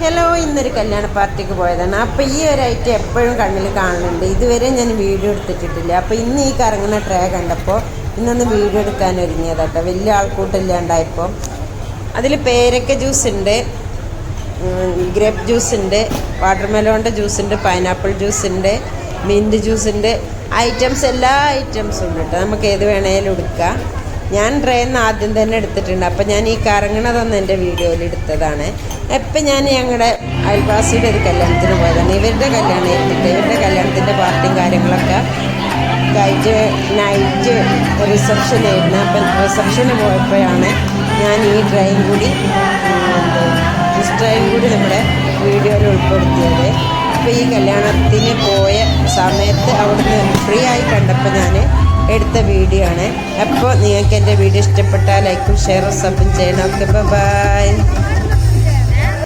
Hello, ഇന്നൊരു കല്യാണ പാർട്ടിക്ക് പോയതാണ്. അപ്പോൾ ഈ ഒരു ഐറ്റം എപ്പോഴും കണ്ണിൽ കാണുന്നുണ്ട്. ഇതുവരെ ഞാൻ വീഡിയോ എടുത്തിട്ടില്ല. അപ്പോൾ ഇന്ന് ഈ കറങ്ങുന്ന ട്രേ കണ്ടപ്പോൾ ഇന്നൊന്ന് വീഡിയോ എടുക്കാൻ ഒരുങ്ങിയതാട്ടോ. വലിയ ആൾക്കൂട്ടില്ലാണ്ടായപ്പോൾ അതിൽ പേരക്ക ജ്യൂസ് ഉണ്ട്, ഗ്രേപ്പ് ജ്യൂസ് ഉണ്ട്, വാട്ടർമെലോണിൻ്റെ ജ്യൂസ് ഉണ്ട്, പൈനാപ്പിൾ ജ്യൂസ് ഉണ്ട്, മിൻറ്റ് ജ്യൂസ് ഉണ്ട്. ഐറ്റംസ് എല്ലാ ഐറ്റംസും ഉണ്ട് കേട്ടോ. നമുക്ക് ഏത് വേണേലും എടുക്കാം. ഞാൻ ട്രെയിനിൽ ആദ്യം തന്നെ എടുത്തിട്ടുണ്ട്. അപ്പം ഞാൻ ഈ കറങ്ങണതൊന്നും എൻ്റെ വീഡിയോയിൽ എടുത്തതാണ്. എപ്പം ഞാൻ ഞങ്ങളുടെ അയൽവാസിയുടെ ഒരു കല്യാണത്തിന് പോയതാണ്. ഇവരുടെ കല്യാണം എടുത്തിട്ട് ഇവരുടെ കല്യാണത്തിൻ്റെ പാർട്ടിയും കാര്യങ്ങളൊക്കെ കഴിഞ്ഞ് നൈറ്റ് റിസപ്ഷനായിരുന്നു. അപ്പം റിസപ്ഷന് പോയപ്പോഴാണ് ഞാൻ ഈ ട്രെയിൻ കൂടി നമ്മുടെ വീഡിയോയിൽ ഉൾപ്പെടുത്തിയത്. അപ്പോൾ ഈ കല്യാണത്തിന് പോയ സമയത്ത് അവിടുന്ന് ഫ്രീ ആയി കണ്ടപ്പോൾ ഞാൻ എടുത്ത വീഡിയോ ആണ്. അപ്പോൾ നിങ്ങൾക്ക് എൻ്റെ വീഡിയോ ഇഷ്ടപ്പെട്ടാൽ ലൈക്കും ഷെയറും സബും ചെയ്യണം. Okay, by.